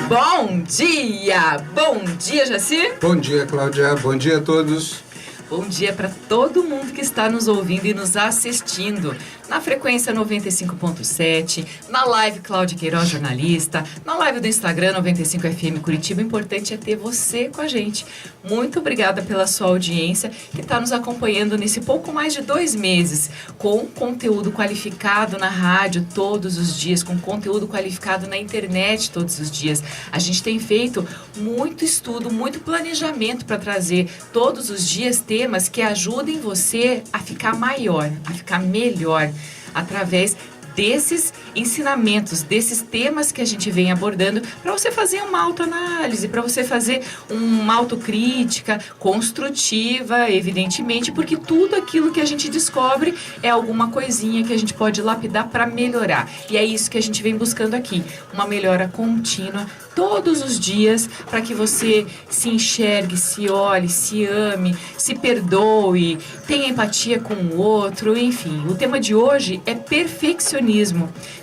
Bom dia! Bom dia, Jaci! Bom dia, Cláudia. Bom dia a todos. Bom dia para todo mundo que está nos ouvindo e nos assistindo na frequência 95.7, na live Cláudia Queiroz, jornalista, na live do Instagram 95FM Curitiba. O importante é ter você com a gente. Muito obrigada pela sua audiência que está nos acompanhando nesse pouco mais de 2 meses, com conteúdo qualificado na rádio todos os dias, com conteúdo qualificado na internet todos os dias. A gente tem feito muito estudo, muito planejamento para trazer todos os dias temas que ajudem você a ficar maior, a ficar melhor, através desses ensinamentos, desses temas que a gente vem abordando, para você fazer uma autoanálise, para você fazer uma autocrítica construtiva, evidentemente, porque tudo aquilo que a gente descobre é alguma coisinha que a gente pode lapidar para melhorar. E é isso que a gente vem buscando aqui, uma melhora contínua, todos os dias, para que você se enxergue, se olhe, se ame, se perdoe, tenha empatia com o outro, enfim. O tema de hoje é perfeccionismo.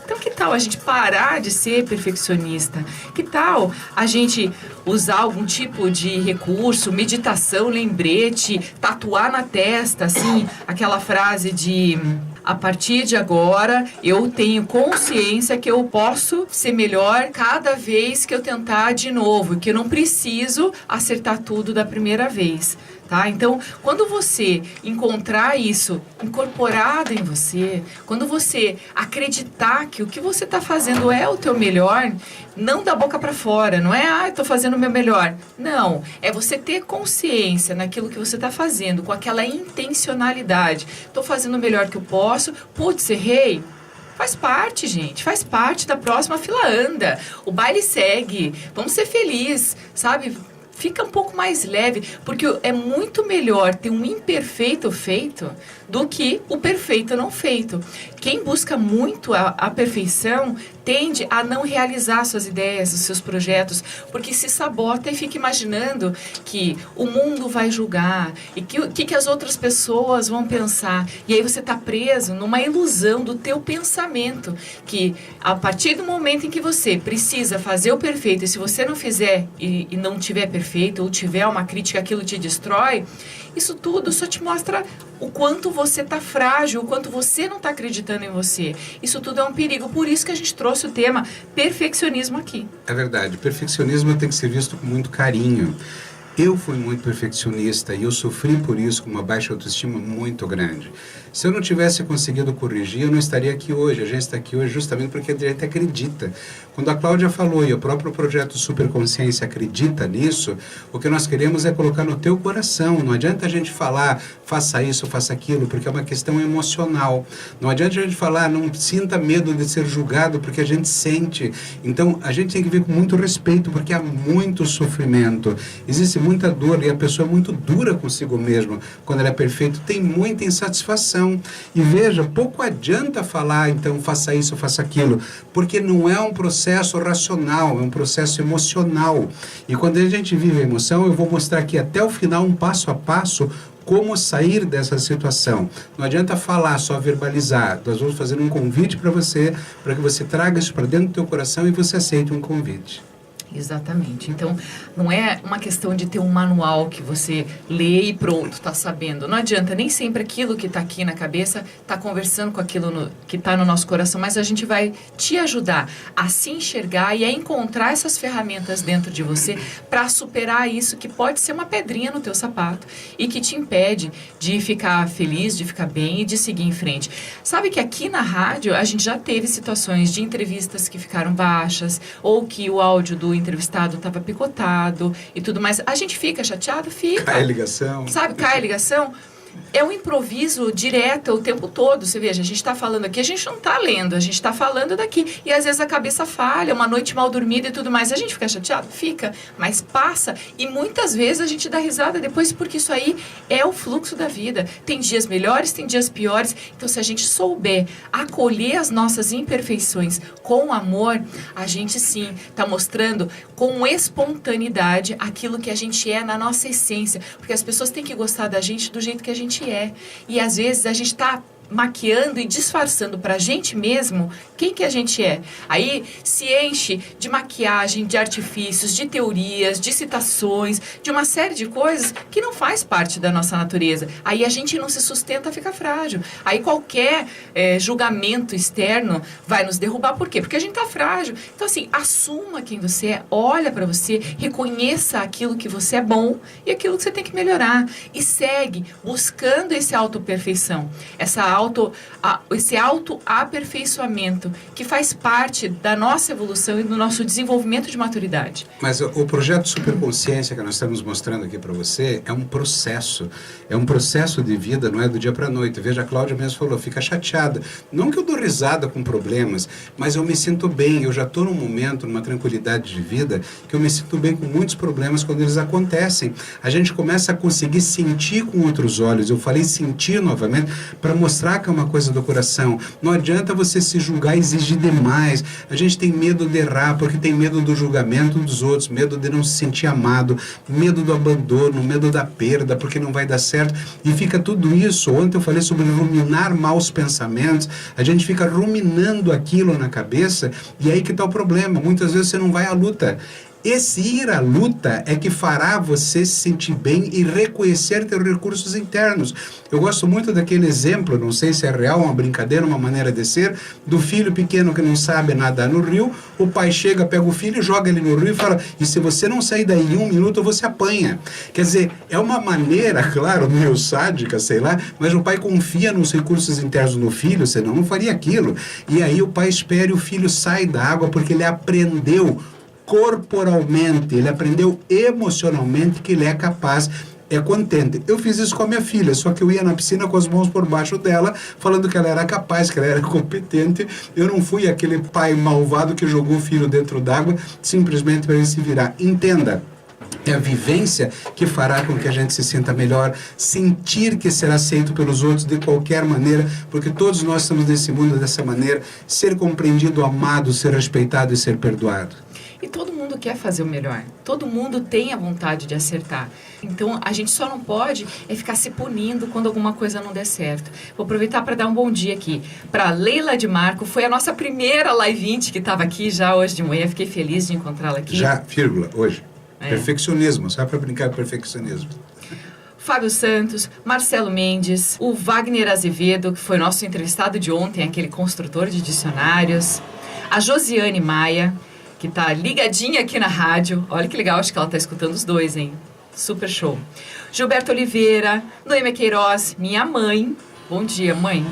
Então, que tal a gente parar de ser perfeccionista? Que tal a gente usar algum tipo de recurso, meditação, lembrete, tatuar na testa, assim, aquela frase de... A partir de agora, eu tenho consciência que eu posso ser melhor cada vez que eu tentar de novo, que eu não preciso acertar tudo da primeira vez, tá? Então, quando você encontrar isso incorporado em você, quando você acreditar que o que você está fazendo é o teu melhor, não da boca para fora, não é, eu estou fazendo o meu melhor. Não, é você ter consciência naquilo que você está fazendo, com aquela intencionalidade. Estou fazendo o melhor que eu posso, putz, errei. Faz parte, gente, faz parte da próxima fila anda. O baile segue, vamos ser felizes, sabe? Fica um pouco mais leve, porque é muito melhor ter um imperfeito feito do que o perfeito não feito. Quem busca muito a perfeição tende a não realizar suas ideias, os seus projetos, porque se sabota e fica imaginando que o mundo vai julgar e que as outras pessoas vão pensar. E aí você está preso numa ilusão do teu pensamento, que a partir do momento em que você precisa fazer o perfeito, e se você não fizer e não tiver perfeito, ou tiver uma crítica, aquilo te destrói, isso tudo só te mostra o quanto você está frágil, o quanto você não está acreditando em você. Isso tudo é um perigo. Por isso que a gente trouxe o tema perfeccionismo aqui. É verdade. Perfeccionismo tem que ser visto com muito carinho. Eu fui muito perfeccionista e eu sofri por isso com uma baixa autoestima muito grande. Se eu não tivesse conseguido corrigir, eu não estaria aqui hoje. A gente está aqui hoje justamente porque a gente acredita. Quando a Cláudia falou e o próprio projeto Superconsciência acredita nisso, o que nós queremos é colocar no teu coração. Não adianta a gente falar, faça isso, faça aquilo, porque é uma questão emocional. Não adianta a gente falar, não sinta medo de ser julgado, porque a gente sente. Então, a gente tem que ver com muito respeito, porque há muito sofrimento. Existe muita dor e a pessoa é muito dura consigo mesma. Quando ela é perfeita, tem muita insatisfação. E veja, pouco adianta falar, então, faça isso, faça aquilo, porque não é um processo racional, é um processo emocional. E quando a gente vive a emoção, eu vou mostrar aqui até o final, um passo a passo, como sair dessa situação. Não adianta falar, só verbalizar. Nós vamos fazer um convite para que você traga isso para dentro do teu coração e você aceite um convite. Exatamente. Então, não é uma questão de ter um manual que você lê e pronto, está sabendo. Não adianta, nem sempre aquilo que está aqui na cabeça está conversando com aquilo que está no nosso coração, mas a gente vai te ajudar a se enxergar e a encontrar essas ferramentas dentro de você para superar isso que pode ser uma pedrinha no teu sapato e que te impede de ficar feliz, de ficar bem e de seguir em frente. Sabe que aqui na rádio a gente já teve situações de entrevistas que ficaram baixas ou que o áudio do entrevistado estava picotado e tudo mais. A gente fica chateado? Fica. Cai a ligação. Sabe, cai a ligação. É um improviso direto o tempo todo. Você veja, a gente está falando aqui, a gente não está lendo, a gente está falando daqui. E às vezes a cabeça falha, uma noite mal dormida e tudo mais. A gente fica chateado? Fica. Mas passa. E muitas vezes a gente dá risada depois, porque isso aí é o fluxo da vida. Tem dias melhores, tem dias piores. Então, se a gente souber acolher as nossas imperfeições com amor, a gente sim está mostrando com espontaneidade aquilo que a gente é na nossa essência. Porque as pessoas têm que gostar da gente do jeito que a gente é. E às vezes a gente está maquiando e disfarçando pra gente mesmo quem que a gente é. Aí se enche de maquiagem, de artifícios, de teorias, de citações, de uma série de coisas que não faz parte da nossa natureza. Aí a gente não se sustenta, fica frágil. Aí qualquer julgamento externo vai nos derrubar. Por quê? Porque a gente tá frágil. Então assim, assuma quem você é, olha pra você, reconheça aquilo que você é bom e aquilo que você tem que melhorar. E segue buscando esse autoperfeição, esse autoaperfeiçoamento que faz parte da nossa evolução e do nosso desenvolvimento de maturidade. Mas o projeto Superconsciência que nós estamos mostrando aqui para você é um processo de vida, não é do dia para a noite. Veja, a Cláudia mesmo falou, fica chateada. Não que eu dou risada com problemas, mas eu me sinto bem, eu já estou num momento, numa tranquilidade de vida, que eu me sinto bem com muitos problemas quando eles acontecem. A gente começa a conseguir sentir com outros olhos. Eu falei sentir novamente para mostrar que é uma coisa do coração. Não adianta você se julgar e exigir demais. A gente tem medo de errar porque tem medo do julgamento dos outros, medo de não se sentir amado, medo do abandono, medo da perda, porque não vai dar certo. E fica tudo isso. Ontem eu falei sobre ruminar maus pensamentos. A gente fica ruminando aquilo na cabeça e aí que está o problema. Muitas vezes você não vai à luta. Esse ir à luta é que fará você se sentir bem e reconhecer teus recursos internos. Eu gosto muito daquele exemplo, não sei se é real, uma brincadeira, uma maneira de ser, do filho pequeno que não sabe nadar no rio, o pai chega, pega o filho, joga ele no rio e fala, e se você não sair daí em 1 minuto, você apanha. Quer dizer, é uma maneira, claro, meio sádica, sei lá, mas o pai confia nos recursos internos no filho, senão não faria aquilo. E aí o pai espera e o filho sai da água porque ele aprendeu corporalmente, ele aprendeu emocionalmente que ele é capaz, é contente. Eu fiz isso com a minha filha, só que eu ia na piscina com as mãos por baixo dela, falando que ela era capaz, que ela era competente. Eu não fui aquele pai malvado que jogou o filho dentro d'água simplesmente para ele se virar. Entenda, é a vivência que fará com que a gente se sinta melhor, sentir que será aceito pelos outros de qualquer maneira, porque todos nós estamos nesse mundo dessa maneira, ser compreendido, amado, ser respeitado e ser perdoado. E todo mundo quer fazer o melhor. Todo mundo tem a vontade de acertar. Então, a gente só não pode ficar se punindo quando alguma coisa não der certo. Vou aproveitar para dar um bom dia aqui para Leila de Marco. Foi a nossa primeira Live 20 que estava aqui já hoje de manhã. Fiquei feliz de encontrá-la aqui. Já, vírgula, hoje. Perfeccionismo, só para brincar de perfeccionismo. Fábio Santos, Marcelo Mendes, o Wagner Azevedo, que foi nosso entrevistado de ontem, aquele construtor de dicionários. A Josiane Maia, que tá ligadinha aqui na rádio. Olha que legal, acho que ela tá escutando os dois, hein? Super show. Gilberto Oliveira, Noêmia Queiroz, minha mãe. Bom dia, mãe.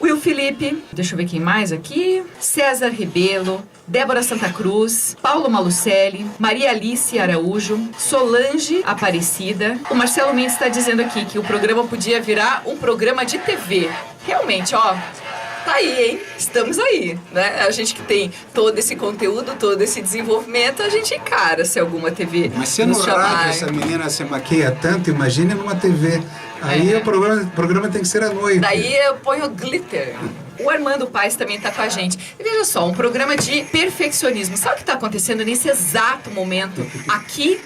Will Felipe, deixa eu ver quem mais aqui. César Rebelo, Débora Santa Cruz, Paulo Malucelli, Maria Alice Araújo, Solange Aparecida. O Marcelo Mendes está dizendo aqui que o programa podia virar um programa de TV. Realmente, ó... Tá aí, hein? Estamos aí, né? A gente que tem todo esse conteúdo, todo esse desenvolvimento, a gente encara se alguma TV mas se no rádio essa menina se maquia tanto, imagine numa TV. Aí o programa tem que ser à noite. Daí eu ponho glitter. O Armando Paes também está com a gente. E veja só, um programa de perfeccionismo. Sabe o que está acontecendo nesse exato momento? Aqui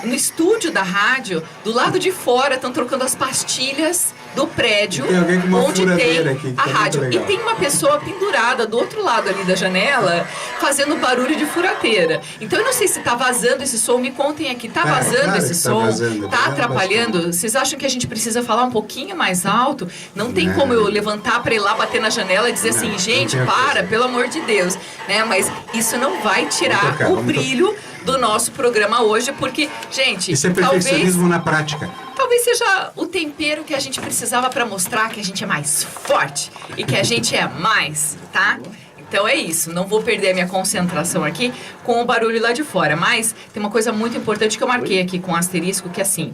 no estúdio da rádio, do lado de fora, estão trocando as pastilhas do prédio tem alguém com uma onde tem aqui, a rádio. E tem uma pessoa pendurada do outro lado ali da janela, fazendo barulho de furadeira. Então eu não sei se está vazando esse som. Me contem aqui, está vazando claro esse som? Está atrapalhando? Bastante. Vocês acham que a gente precisa falar um pouquinho mais alto? Não tem como eu levantar para ir lá bater na janela e dizer assim, gente, para, pelo amor de Deus, né? Mas isso não vai tirar o brilho do nosso programa hoje, porque, gente, isso é perfeccionismo na prática. Talvez seja o tempero que a gente precisava para mostrar que a gente é mais forte e que a gente é mais, tá? Então é isso, não vou perder a minha concentração aqui com o barulho lá de fora, mas tem uma coisa muito importante que eu marquei aqui com asterisco, que é assim,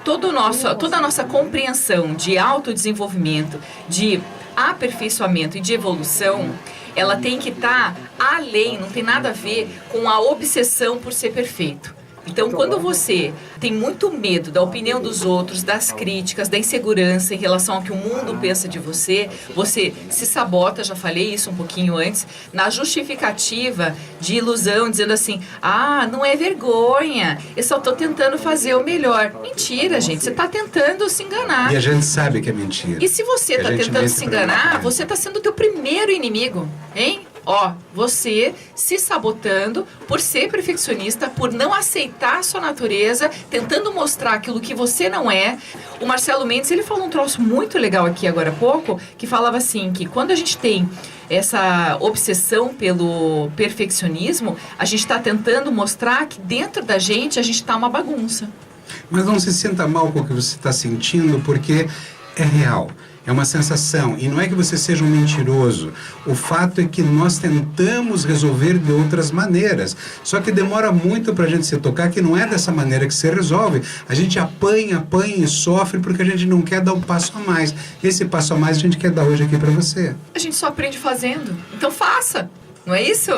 toda a nossa compreensão de autodesenvolvimento, de aperfeiçoamento e de evolução, ela tem que estar além, não tem nada a ver com a obsessão por ser perfeito. Então, quando você tem muito medo da opinião dos outros, das críticas, da insegurança em relação ao que o mundo pensa de você, você se sabota, já falei isso um pouquinho antes, na justificativa de ilusão, dizendo assim, não é vergonha, eu só estou tentando fazer o melhor. Mentira, gente, você está tentando se enganar. E a gente sabe que é mentira. E se você está tentando se enganar, você está sendo o teu primeiro inimigo, hein? Você se sabotando por ser perfeccionista, por não aceitar a sua natureza, tentando mostrar aquilo que você não é. O Marcelo Mendes, ele falou um troço muito legal aqui agora há pouco, que falava assim, que quando a gente tem essa obsessão pelo perfeccionismo, a gente está tentando mostrar que dentro da gente a gente está uma bagunça. Mas não se sinta mal com o que você está sentindo, porque é real. É uma sensação, e não é que você seja um mentiroso. O fato é que nós tentamos resolver de outras maneiras. Só que demora muito para a gente se tocar que não é dessa maneira que se resolve. A gente apanha e sofre porque a gente não quer dar um passo a mais. Esse passo a mais a gente quer dar hoje aqui para você. A gente só aprende fazendo. Então faça, não é isso?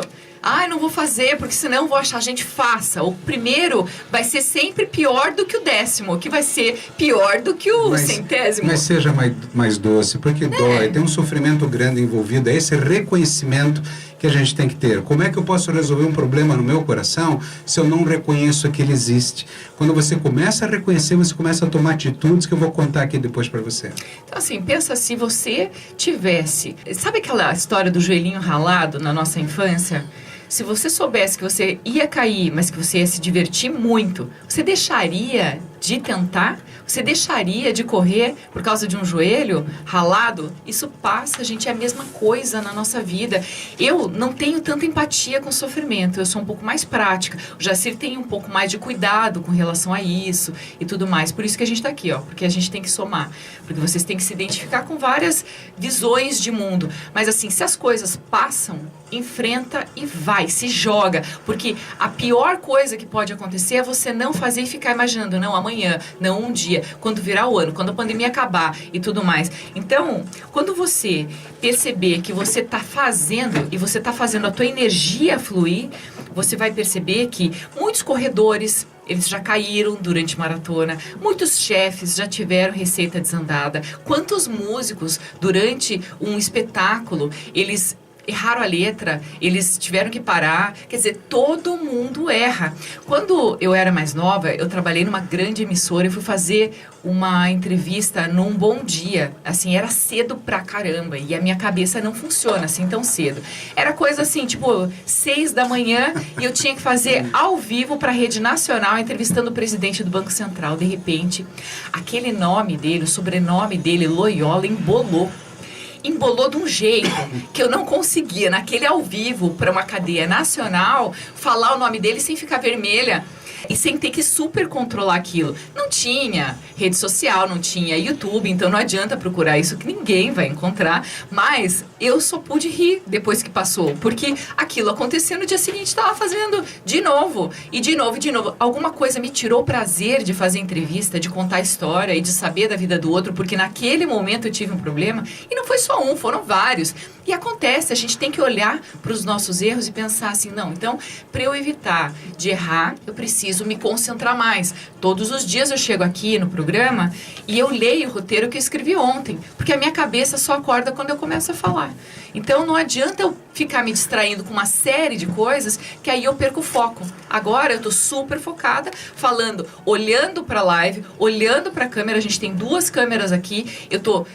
Não vou fazer, porque senão eu vou achar. Gente, faça. O primeiro vai ser sempre pior do que o 10º, que vai ser pior do que o 100º. Mas seja mais doce, porque dói, tem um sofrimento grande envolvido, é esse reconhecimento que a gente tem que ter. Como é que eu posso resolver um problema no meu coração se eu não reconheço que ele existe? Quando você começa a reconhecer, você começa a tomar atitudes que eu vou contar aqui depois para você. Então, assim, pensa se você tivesse... Sabe aquela história do joelhinho ralado na nossa infância? Se você soubesse que você ia cair, mas que você ia se divertir muito, você deixaria de tentar? Você deixaria de correr por causa de um joelho ralado? Isso passa, gente, é a mesma coisa na nossa vida. Eu não tenho tanta empatia com o sofrimento, eu sou um pouco mais prática. O Jacir tem um pouco mais de cuidado com relação a isso e tudo mais. Por isso que a gente está aqui, porque a gente tem que somar. Porque vocês têm que se identificar com várias visões de mundo. Mas assim, se as coisas passam, enfrenta e vai, se joga. Porque a pior coisa que pode acontecer é você não fazer e ficar imaginando, não, amanhã, não um dia, quando virar o ano, quando a pandemia acabar e tudo mais. Então, quando você perceber que você está fazendo e você está fazendo a tua energia fluir, você vai perceber que muitos corredores, eles já caíram durante maratona, muitos chefes já tiveram receita desandada, quantos músicos durante um espetáculo, eles erraram a letra, eles tiveram que parar. Quer dizer, todo mundo erra. Quando eu era mais nova, eu trabalhei numa grande emissora e fui fazer uma entrevista num Bom Dia. Assim, era cedo pra caramba e a minha cabeça não funciona assim tão cedo. Era coisa assim, tipo, 6 da manhã e eu tinha que fazer ao vivo pra Rede Nacional, entrevistando o presidente do Banco Central. De repente, aquele nome dele, o sobrenome dele, Loyola, embolou de um jeito que eu não conseguia, naquele ao vivo, para uma cadeia nacional, falar o nome dele sem ficar vermelha e sem ter que super controlar aquilo. Não tinha rede social, não tinha YouTube, então não adianta procurar isso que ninguém vai encontrar, mas eu só pude rir depois que passou, porque aquilo aconteceu no dia seguinte, estava fazendo de novo, e de novo, e de novo. Alguma coisa me tirou o prazer de fazer entrevista, de contar a história e de saber da vida do outro, porque naquele momento eu tive um problema, e não foi só um, foram vários. E acontece, a gente tem que olhar para os nossos erros e pensar assim, não, então, para eu evitar de errar, eu preciso me concentrar mais. Todos os dias eu chego aqui no programa e eu leio o roteiro que eu escrevi ontem, porque a minha cabeça só acorda quando eu começo a falar. Então não adianta eu ficar me distraindo com uma série de coisas que aí eu perco o foco. Agora eu estou super focada, falando, olhando para a live, olhando para a câmera. A gente tem 2 câmeras aqui, eu estou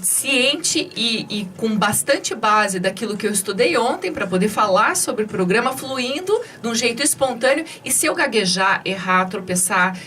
ciente e com bastante base daquilo que eu estudei ontem para poder falar sobre o programa, fluindo de um jeito espontâneo. E se eu gaguejar, errar, tropeçar,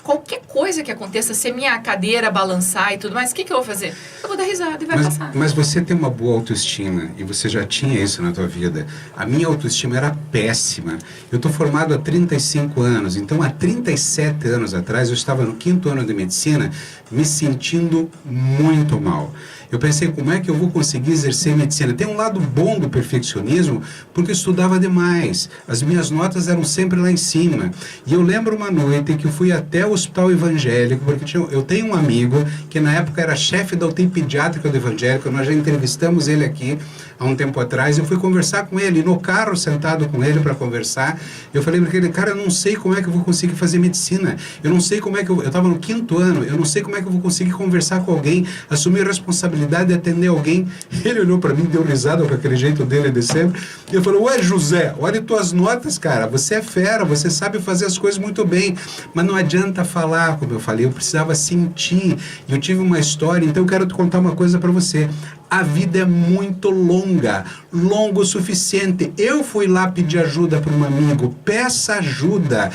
qualquer coisa que aconteça, se minha cadeira balançar e tudo mais, o que eu vou fazer? Eu vou dar risada e vai passar. Mas você tem uma boa autoestima e você já tinha isso na tua vida. A minha autoestima era péssima. Eu estou formado há 35 anos, então há 37 anos atrás eu estava no 5º ano de medicina me sentindo muito mal. Eu pensei, como é que eu vou conseguir exercer medicina? Tem um lado bom do perfeccionismo, porque eu estudava demais. As minhas notas eram sempre lá em cima. E eu lembro uma noite que eu fui até o Hospital Evangélico, porque eu tenho um amigo que na época era chefe da UTI pediátrica do Evangélico, nós já entrevistamos ele aqui há um tempo atrás. Eu fui conversar com ele, no carro, sentado com ele para conversar. Eu falei para ele, cara, eu não sei como é que eu vou conseguir fazer medicina. Eu não sei como é que eu estava no 5º ano, eu não sei como é que eu vou conseguir conversar com alguém, assumir a responsabilidade de atender alguém. Ele olhou para mim, deu risada com aquele jeito dele de sempre. E eu falei, ué, José, olha tuas notas, cara. Você é fera, você sabe fazer as coisas muito bem. Mas não adianta falar, como eu falei, eu precisava sentir. Eu tive uma história, então eu quero te contar uma coisa para você. A vida é muito longa, longo o suficiente. Eu fui lá pedir ajuda para um amigo, peça ajuda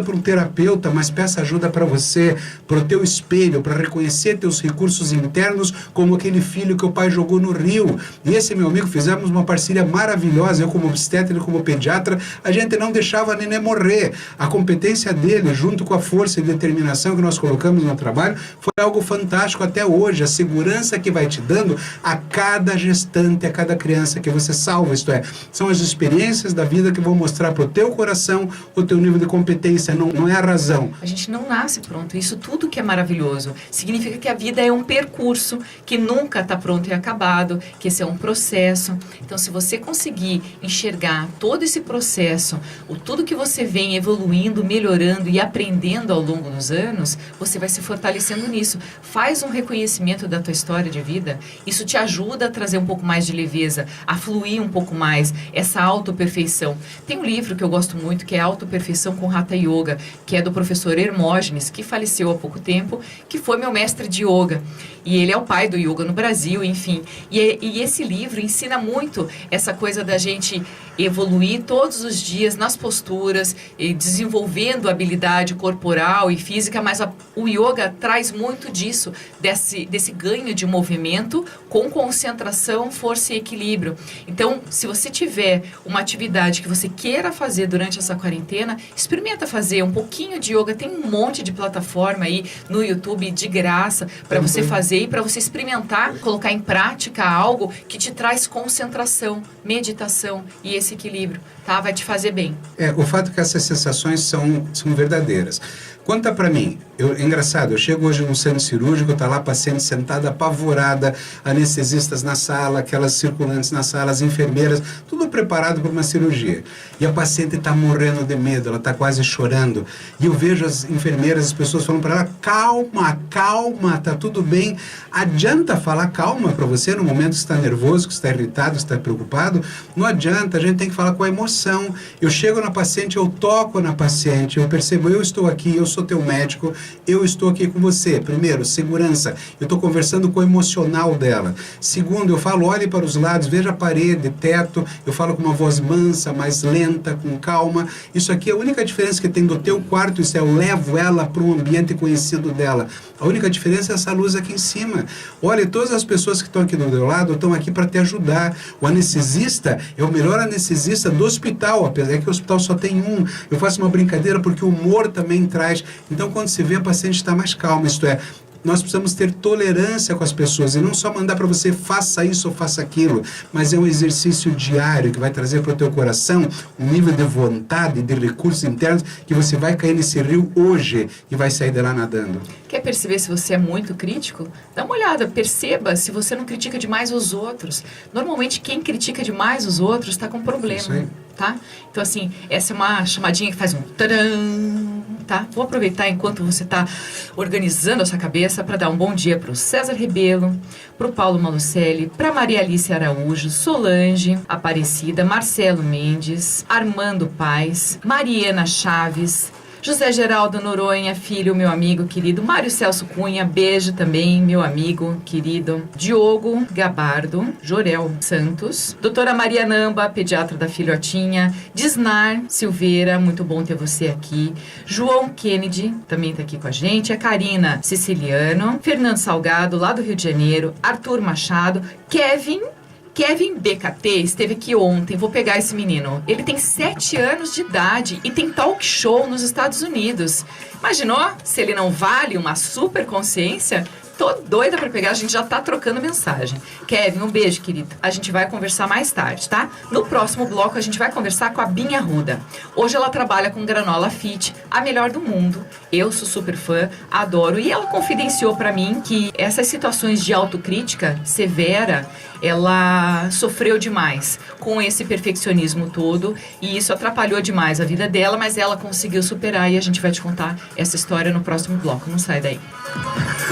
para um terapeuta, mas peça ajuda para você, para o teu espelho, para reconhecer teus recursos internos, como aquele filho que o pai jogou no rio. E esse meu amigo, fizemos uma parceria maravilhosa, eu como obstetra, ele como pediatra, a gente não deixava a neném morrer. A competência dele, junto com a força e determinação que nós colocamos no trabalho, foi algo fantástico até hoje. A segurança que vai te dando a cada gestante, a cada criança que você salva, isto é, são as experiências da vida que vão mostrar para o teu coração o teu nível de competência, não é a razão. A gente não nasce pronto, isso tudo que é maravilhoso. Significa que a vida é um percurso que nunca está pronto e acabado, que esse é um processo. Então, se você conseguir enxergar todo esse processo, tudo que você vem evoluindo, melhorando e aprendendo ao longo dos anos, você vai se fortalecendo nisso. Faz um reconhecimento da tua história de vida, isso te ajuda a trazer um pouco mais de leveza, a fluir um pouco mais, essa autoperfeição. Tem um livro que eu gosto muito, que é Autoperfeição com Hatha Yoga, que é do professor Hermógenes, que faleceu há pouco tempo, que foi meu mestre de yoga. E ele é o pai do yoga no Brasil, enfim. E esse livro ensina muito essa coisa da gente evoluir todos os dias nas posturas, e desenvolvendo habilidade corporal e física, mas o yoga traz muito disso, desse ganho de movimento com concentração, força e equilíbrio. Então, se você tiver uma atividade que você queira fazer durante essa quarentena, experimenta fazer um pouquinho de yoga. Tem um monte de plataforma aí no YouTube de graça para você fazer e para você experimentar, colocar em prática algo que te traz concentração, meditação e esse equilíbrio, tá? Vai te fazer bem. O fato é que essas sensações são verdadeiras. Conta pra mim, é engraçado, eu chego hoje num centro cirúrgico, tá lá a paciente sentada, apavorada, anestesistas na sala, aquelas circulantes na sala, as enfermeiras, tudo preparado para uma cirurgia. E a paciente está morrendo de medo, ela está quase chorando. E eu vejo as enfermeiras, as pessoas falando para ela, calma, calma, tá tudo bem. Adianta falar calma para você no momento que está nervoso, que está irritado, que está preocupado? Não adianta, a gente tem que falar com a emoção. Eu chego na paciente, eu toco na paciente, eu percebo, eu estou aqui, eu sou teu médico, eu estou aqui com você. Primeiro, segurança, eu estou conversando com o emocional dela. Segundo, eu falo, olhe para os lados, veja a parede, teto, eu falo com uma voz mansa, mais lenta, com calma. Isso aqui é a única diferença que tem do teu quarto, isso é, eu levo ela para um ambiente conhecido dela. A única diferença é essa luz aqui em cima. Olha, todas as pessoas que estão aqui do meu lado estão aqui para te ajudar. O anestesista é o melhor anestesista do hospital, apesar que o hospital só tem um. Eu faço uma brincadeira porque o humor também traz. Então, quando se vê, a paciente está mais calma, isto é, nós precisamos ter tolerância com as pessoas e não só mandar para você faça isso ou faça aquilo, mas é um exercício diário que vai trazer para o teu coração um nível de vontade, de recursos internos que você vai cair nesse rio hoje e vai sair de lá nadando. Quer perceber se você é muito crítico? Dá uma olhada, perceba se você não critica demais os outros. Normalmente quem critica demais os outros está com problema. Isso aí. Tá? Então, assim, essa é uma chamadinha que faz um tadam, tá? Vou aproveitar enquanto você está organizando a sua cabeça para dar um bom dia para o César Rebelo, para o Paulo Malucelli, para Maria Alice Araújo, Solange Aparecida, Marcelo Mendes, Armando Paes, Mariana Chaves, José Geraldo Noronha, filho, meu amigo querido. Mário Celso Cunha, beijo também, meu amigo querido. Diogo Gabardo, Jorel Santos. Doutora Maria Namba, pediatra da filhotinha. Disnar Silveira, muito bom ter você aqui. João Kennedy, também está aqui com a gente. A Karina Siciliano. Fernando Salgado, lá do Rio de Janeiro. Arthur Machado. Kevin BKT esteve aqui ontem, vou pegar esse menino. Ele tem 7 anos de idade e tem talk show nos Estados Unidos. Imaginou se ele não vale uma super consciência? tô doida pra pegar, a gente já tá trocando mensagem. Kevin, um beijo, querido. A gente vai conversar mais tarde, tá? No próximo bloco, a gente vai conversar com a Binha Arruda. Hoje ela trabalha com granola fit, a melhor do mundo. Eu sou super fã, adoro. E ela confidenciou pra mim que essas situações de autocrítica severa, ela sofreu demais com esse perfeccionismo todo e isso atrapalhou demais a vida dela, mas ela conseguiu superar e a gente vai te contar essa história no próximo bloco. Não sai daí.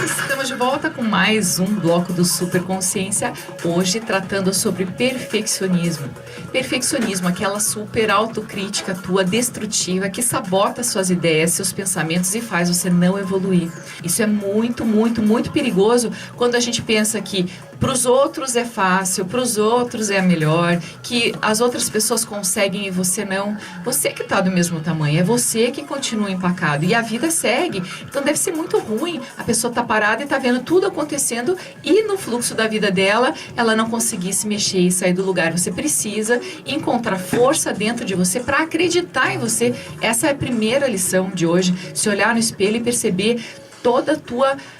Estamos de volta com mais um bloco do Super Consciência, hoje tratando sobre perfeccionismo. Perfeccionismo, aquela super autocrítica tua destrutiva que sabota suas ideias, seus pensamentos e faz você não evoluir. Isso é muito, muito, muito perigoso quando a gente pensa que para os outros é fácil, para os outros é melhor, que as outras pessoas conseguem e você não. Você que está do mesmo tamanho, é você que continua empacado e a vida segue. Então deve ser muito ruim a pessoa tá parada e tá vendo tudo acontecendo e no fluxo da vida dela, ela não conseguir se mexer e sair do lugar. Você precisa encontrar força dentro de você para acreditar em você. Essa é a primeira lição de hoje, se olhar no espelho e perceber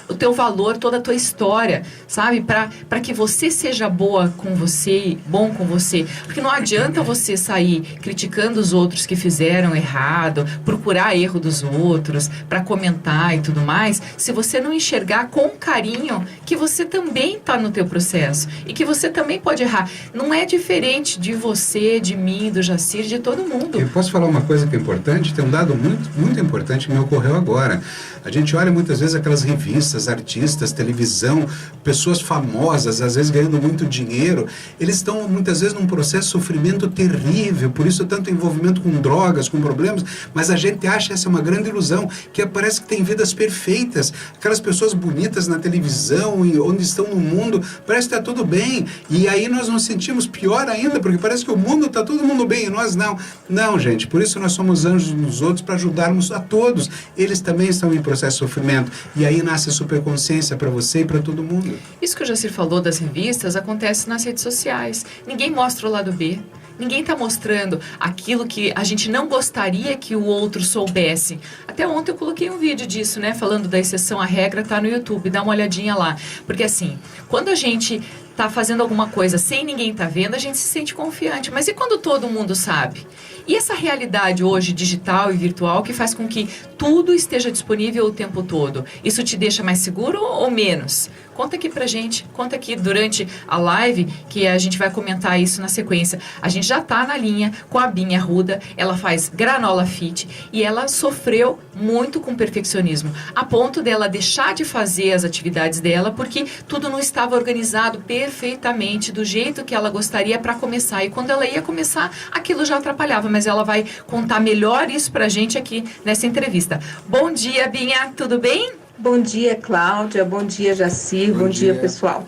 o teu valor, toda a tua história, sabe? Para que você seja boa com você, bom com você. Porque não adianta você sair criticando os outros que fizeram errado, procurar erro dos outros, para comentar e tudo mais, se você não enxergar com carinho que você também está no teu processo e que você também pode errar. Não é diferente de você, de mim, do Jacir, de todo mundo. Eu posso falar uma coisa que é importante? Tem um dado muito, muito importante que me ocorreu agora. A gente olha muitas vezes aquelas revistas, artistas, televisão, pessoas famosas, às vezes ganhando muito dinheiro, eles estão muitas vezes num processo de sofrimento terrível, por isso tanto envolvimento com drogas, com problemas, mas a gente acha essa uma grande ilusão, que parece que tem vidas perfeitas, aquelas pessoas bonitas na televisão, onde estão no mundo, parece que está tudo bem, e aí nós nos sentimos pior ainda, porque parece que o mundo está todo mundo bem, e nós não. Não, gente, por isso nós somos anjos nos outros, para ajudarmos a todos, eles também estão em processo de sofrimento, e aí nasce a superconsciência para você e para todo mundo. Isso que o Jacir falou das revistas acontece nas redes sociais. Ninguém mostra o lado B. Ninguém está mostrando aquilo que a gente não gostaria que o outro soubesse. Até ontem eu coloquei um vídeo disso, né? Falando da exceção à regra, tá no YouTube. Dá uma olhadinha lá. Porque assim, quando a gente tá fazendo alguma coisa sem ninguém tá vendo, a gente se sente confiante. Mas e quando todo mundo sabe? E essa realidade hoje digital e virtual que faz com que tudo esteja disponível o tempo todo, isso te deixa mais seguro ou menos? Conta aqui pra gente, conta aqui durante a live, que a gente vai comentar isso na sequência. A gente já tá na linha com a Binha Arruda, ela faz granola fit e ela sofreu muito com perfeccionismo, a ponto dela deixar de fazer as atividades dela porque tudo não estava organizado perfeitamente do jeito que ela gostaria para começar. E quando ela ia começar, aquilo já atrapalhava, mas ela vai contar melhor isso pra gente aqui nessa entrevista. Bom dia, Binha, tudo bem? Bom dia, Cláudia. Bom dia, Jacir. Bom dia, pessoal.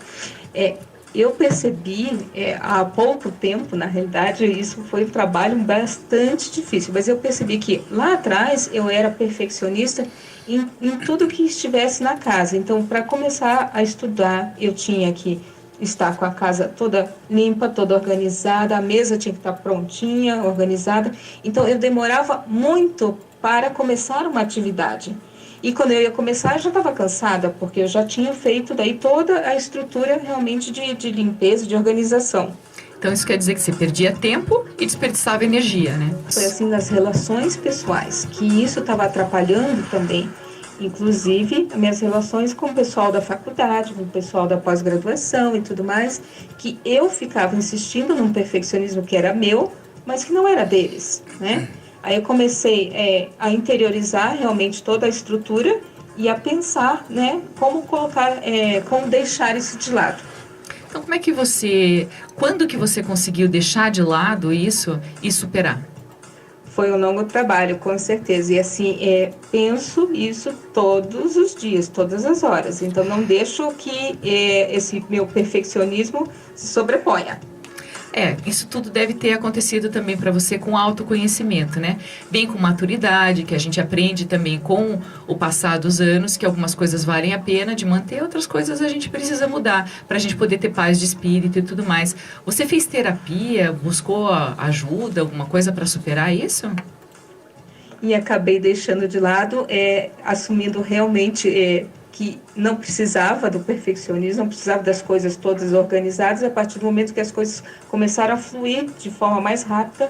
Eu percebi há pouco tempo, na realidade, isso foi um trabalho bastante difícil, mas eu percebi que lá atrás eu era perfeccionista em tudo que estivesse na casa. Então, para começar a estudar, eu tinha que estar com a casa toda limpa, toda organizada, a mesa tinha que estar prontinha, organizada. Então, eu demorava muito para começar uma atividade. E quando eu ia começar, eu já estava cansada, porque eu já tinha feito daí toda a estrutura realmente de limpeza, de organização. Então isso quer dizer que você perdia tempo e desperdiçava energia, né? Foi assim nas relações pessoais, que isso estava atrapalhando também. Inclusive, as minhas relações com o pessoal da faculdade, com o pessoal da pós-graduação e tudo mais, que eu ficava insistindo num perfeccionismo que era meu, mas que não era deles, né? Aí eu comecei a interiorizar realmente toda a estrutura e a pensar, né, como colocar, como deixar isso de lado. Então, quando que você conseguiu deixar de lado isso e superar? Foi um longo trabalho, com certeza. E assim, penso isso todos os dias, todas as horas. Então, não deixo que esse meu perfeccionismo se sobreponha. Isso tudo deve ter acontecido também para você com autoconhecimento, né? Bem com maturidade, que a gente aprende também com o passar dos anos, que algumas coisas valem a pena de manter, outras coisas a gente precisa mudar, para a gente poder ter paz de espírito e tudo mais. Você fez terapia, buscou ajuda, alguma coisa para superar isso? E acabei deixando de lado, assumindo realmente que não precisava do perfeccionismo, não precisava das coisas todas organizadas, a partir do momento que as coisas começaram a fluir de forma mais rápida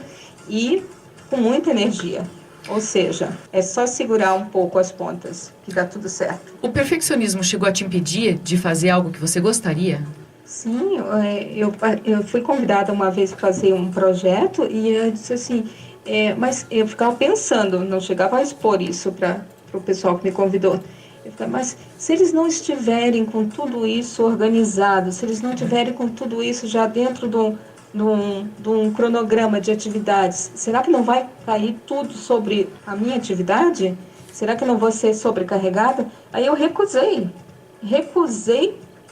e com muita energia. Ou seja, é só segurar um pouco as pontas que dá tudo certo. O perfeccionismo chegou a te impedir de fazer algo que você gostaria? Sim, eu fui convidada uma vez para fazer um projeto e eu disse assim, mas eu ficava pensando, não chegava a expor isso para o pessoal que me convidou. Eu ficava, mas se eles não estiverem com tudo isso organizado, se eles não estiverem com tudo isso já dentro de um cronograma de atividades, será que não vai cair tudo sobre a minha atividade? Será que não vou ser sobrecarregada? Aí eu recusei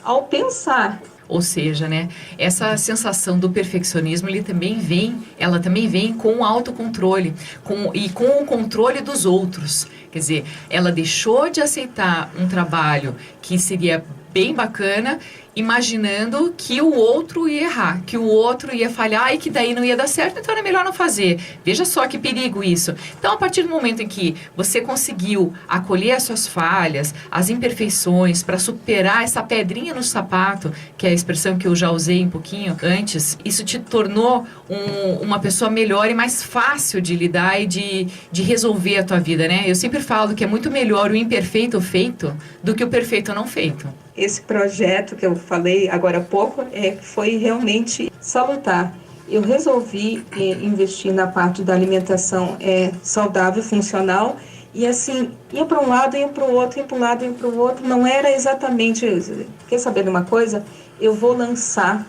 ao pensar. Ou seja, né, essa sensação do perfeccionismo, ela também vem com o autocontrole e com o controle dos outros. Quer dizer, ela deixou de aceitar um trabalho que seria bem bacana, imaginando que o outro ia errar, que o outro ia falhar e que daí não ia dar certo, então era melhor não fazer. Veja só que perigo isso. Então, a partir do momento em que você conseguiu acolher as suas falhas, as imperfeições, para superar essa pedrinha no sapato, que é a expressão que eu já usei um pouquinho antes, isso te tornou uma pessoa melhor e mais fácil de lidar e de resolver a tua vida, né? Eu sempre falo que é muito melhor o imperfeito feito do que o perfeito não feito. Esse projeto que eu falei agora há pouco foi realmente salutar. Eu resolvi investir na parte da alimentação saudável, funcional, e assim, ia para um lado, ia para o outro, ia para um lado, ia para o outro. Não era exatamente... Quer saber de uma coisa? Eu vou lançar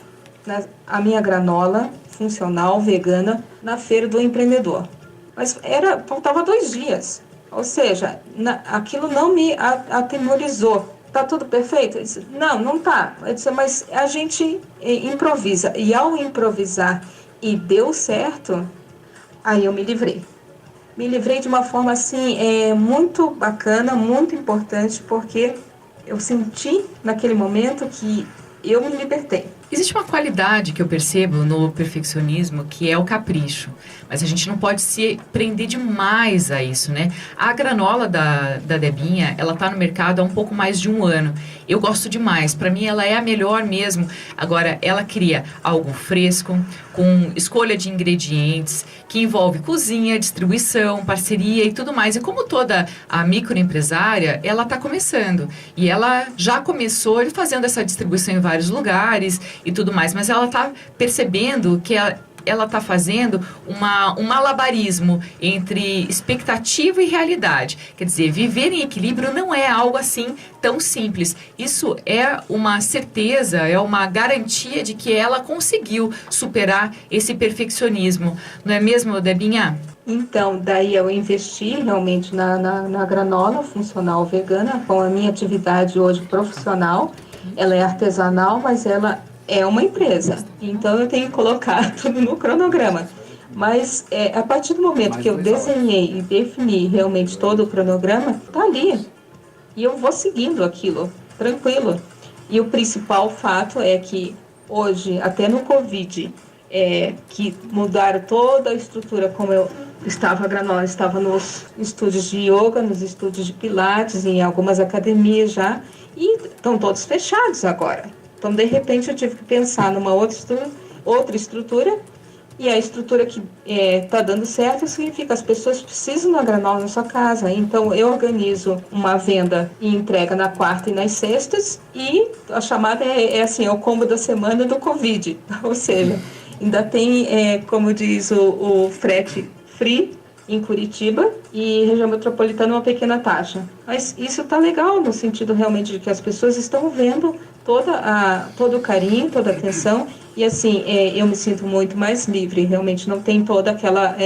a minha granola funcional, vegana, na Feira do Empreendedor. Mas faltava 2 dias. Ou seja, aquilo não me atemorizou. Tá tudo perfeito? Eu disse, não tá. Eu disse, mas a gente improvisa. E ao improvisar e deu certo, aí eu me livrei. Me livrei de uma forma assim, muito bacana, muito importante, porque eu senti naquele momento que eu me libertei. Existe uma qualidade que eu percebo no perfeccionismo, que é o capricho. Mas a gente não pode se prender demais a isso, né? A granola da Debinha, ela tá no mercado há um pouco mais de 1 ano. Eu gosto demais. Para mim, ela é a melhor mesmo. Agora, ela cria algo fresco, com escolha de ingredientes, que envolve cozinha, distribuição, parceria e tudo mais. E como toda a microempresária, ela tá começando. E ela já começou fazendo essa distribuição em vários lugares e tudo mais, mas ela está percebendo que ela está fazendo um malabarismo entre expectativa e realidade. Quer dizer, viver em equilíbrio não é algo assim tão simples. Isso é uma certeza, é uma garantia de que ela conseguiu superar esse perfeccionismo. Não é mesmo, Debinha? Então, daí eu investi realmente na granola funcional vegana, com a minha atividade hoje profissional. Ela é artesanal, mas ela é uma empresa, então eu tenho que colocar tudo no cronograma. Mas a partir do momento que eu desenhei e defini realmente todo o cronograma, tá ali. E eu vou seguindo aquilo, tranquilo. E o principal fato é que hoje, até no Covid, que mudaram toda a estrutura, como eu estava, a granola estava nos estúdios de yoga, nos estúdios de pilates, em algumas academias já, e estão todos fechados agora. Então, de repente, eu tive que pensar numa outra estrutura, e a estrutura que está dando certo significa que as pessoas precisam da granola na sua casa. Então, eu organizo uma venda e entrega na quarta e nas sextas, e a chamada é o combo da semana do Covid. Ou seja, ainda tem, como diz o frete free em Curitiba e região metropolitana uma pequena taxa. Mas isso está legal no sentido realmente de que as pessoas estão vendo todo o carinho, toda a atenção, e assim, eu me sinto muito mais livre, realmente não tem toda aquela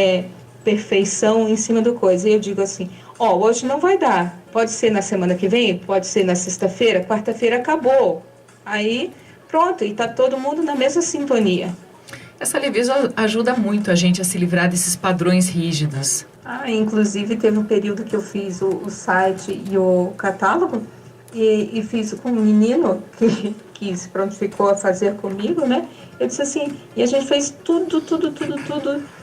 perfeição em cima do coisa. E eu digo assim, hoje não vai dar, pode ser na semana que vem, pode ser na sexta-feira, quarta-feira acabou. Aí, pronto, e está todo mundo na mesma sintonia. Essa leveza ajuda muito a gente a se livrar desses padrões rígidos. Inclusive teve um período que eu fiz o site e o catálogo, e fiz com um menino que se prontificou a fazer comigo, né? Eu disse assim, e a gente fez tudo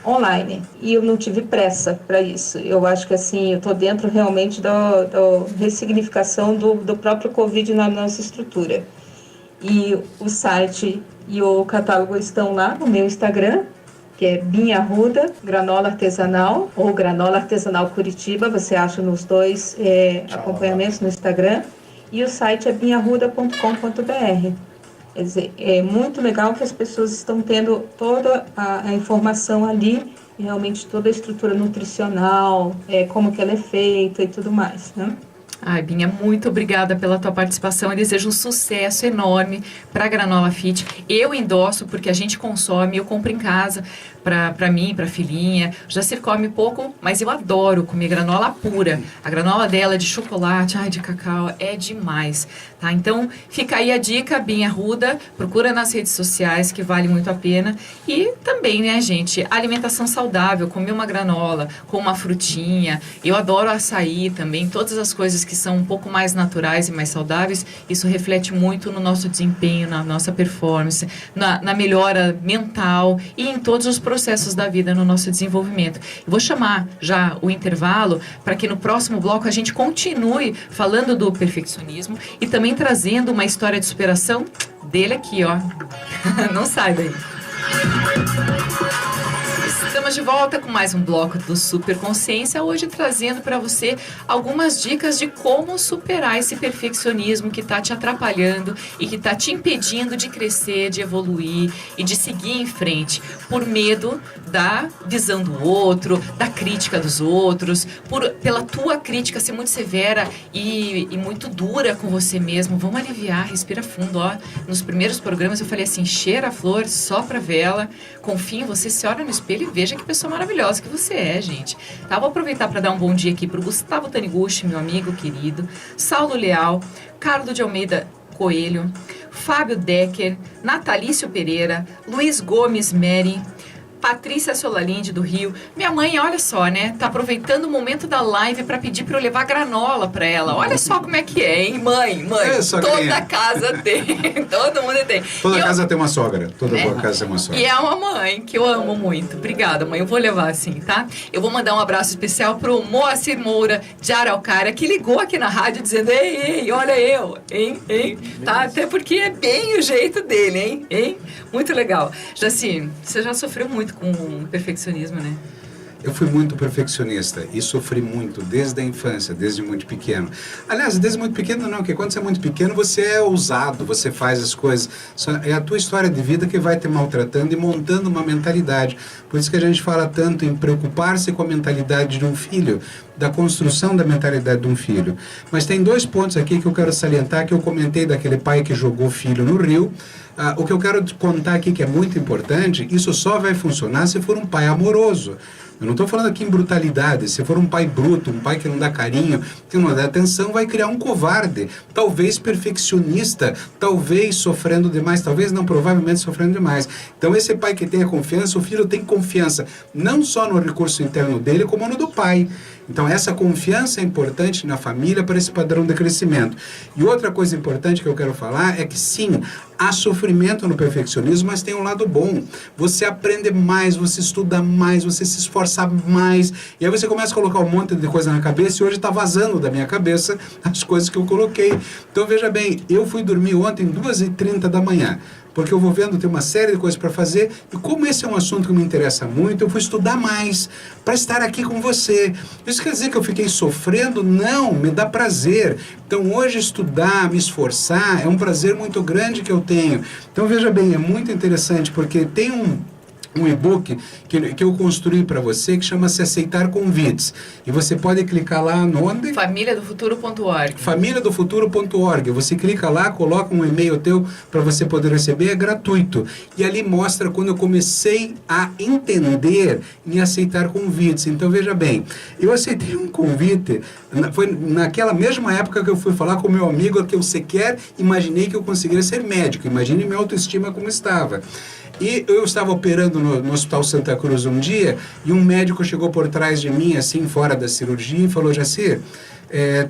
online. E eu não tive pressa para isso. Eu acho que assim, eu estou dentro realmente da ressignificação do próprio Covid na nossa estrutura. E o site e o catálogo estão lá no meu Instagram, que é Binha Arruda, Granola Artesanal, ou Granola Artesanal Curitiba, você acha nos dois acompanhamentos no Instagram. E o site é binharruda.com.br. Quer dizer, é muito legal que as pessoas estão tendo toda a informação ali, realmente toda a estrutura nutricional, como que ela é feita e tudo mais, né? Ai, Binha, muito obrigada pela tua participação. Eu desejo um sucesso enorme para a Granola Fit. Eu endosso porque a gente consome, eu compro em casa para mim, para a filhinha. O Jacir come pouco, mas eu adoro comer granola pura. A granola dela é de chocolate, de cacau, é demais, tá? Então, fica aí a dica, Binha Arruda, procura nas redes sociais que vale muito a pena. E também, né, gente, alimentação saudável, comer uma granola com uma frutinha. Eu adoro açaí também, todas as coisas que são um pouco mais naturais e mais saudáveis, isso reflete muito no nosso desempenho, na nossa performance, na melhora mental e em todos os processos da vida no nosso desenvolvimento. Eu vou chamar já o intervalo para que no próximo bloco a gente continue falando do perfeccionismo e também trazendo uma história de superação dele aqui, ó. Não sai daí. Estamos de volta com mais um bloco do Super Consciência, hoje trazendo para você algumas dicas de como superar esse perfeccionismo que está te atrapalhando e que está te impedindo de crescer, de evoluir e de seguir em frente, por medo da visão do outro, da crítica dos outros, pela tua crítica ser muito severa e muito dura com você mesmo. Vamos aliviar, respira fundo, ó. Nos primeiros programas eu falei assim, cheira a flor, sopra a vela, confia em você, se olha no espelho e veja que pessoa maravilhosa que você é, gente. Tá, vou aproveitar para dar um bom dia aqui para o Gustavo Taniguchi, meu amigo querido, Saulo Leal, Carlos de Almeida Coelho, Fábio Decker, Natalício Pereira, Luiz Gomes Meri, Patrícia Solalinde do Rio. Minha mãe, olha só, né? Tá aproveitando o momento da live para pedir para eu levar granola para ela. Olha só como é que é, hein? Mãe. Toda casa tem. Todo mundo tem. Toda casa tem uma sogra. Toda boa casa tem uma sogra. E é uma mãe que eu amo muito. Obrigada, mãe. Eu vou levar assim, tá? Eu vou mandar um abraço especial pro Moacir Moura de Araucária, que ligou aqui na rádio dizendo, ei, olha eu, hein? Tá? Até porque é bem o jeito dele, hein? Muito legal. Jaci, você já sofreu muito com perfeccionismo, né? Eu fui muito perfeccionista e sofri muito desde a infância, desde muito pequeno. Aliás, desde muito pequeno não, porque quando você é muito pequeno você é ousado, você faz as coisas. É a tua história de vida que vai te maltratando e montando uma mentalidade. Por isso que a gente fala tanto em preocupar-se com a mentalidade de um filho, da construção da mentalidade de um filho. Mas tem dois pontos aqui que eu quero salientar, que eu comentei daquele pai que jogou o filho no rio. O que eu quero contar aqui que é muito importante, isso só vai funcionar se for um pai amoroso. Eu não estou falando aqui em brutalidade. Se for um pai bruto, um pai que não dá carinho, que não dá atenção, vai criar um covarde. Talvez perfeccionista, talvez sofrendo demais, talvez não, provavelmente sofrendo demais. Então esse pai que tem a confiança, o filho tem confiança, não só no recurso interno dele, como no do pai. Então essa confiança é importante na família para esse padrão de crescimento. E outra coisa importante que eu quero falar é que sim, há sofrimento no perfeccionismo, mas tem um lado bom. Você aprende mais, você estuda mais, você se esforça mais, e aí você começa a colocar um monte de coisa na cabeça, e hoje está vazando da minha cabeça as coisas que eu coloquei. Então veja bem, eu fui dormir ontem 2h30 da manhã, porque eu vou vendo, tem uma série de coisas para fazer, e como esse é um assunto que me interessa muito, eu vou estudar mais, para estar aqui com você. Isso quer dizer que eu fiquei sofrendo? Não, me dá prazer. Então hoje estudar, me esforçar, é um prazer muito grande que eu tenho. Então veja bem, é muito interessante, porque tem um e-book que eu construí para você que chama-se Aceitar Convites. E você pode clicar lá onde? Famíliadofuturo.org. Famíliadofuturo.org. Você clica lá, coloca um e-mail teu para você poder receber, é gratuito. E ali mostra quando eu comecei a entender e aceitar convites. Então veja bem, eu aceitei um convite, foi naquela mesma época que eu fui falar com o meu amigo que eu sequer imaginei que eu conseguiria ser médico. Imagine minha autoestima como estava. E eu estava operando no Hospital Santa Cruz um dia, e um médico chegou por trás de mim, assim, fora da cirurgia, e falou: Jacir, eu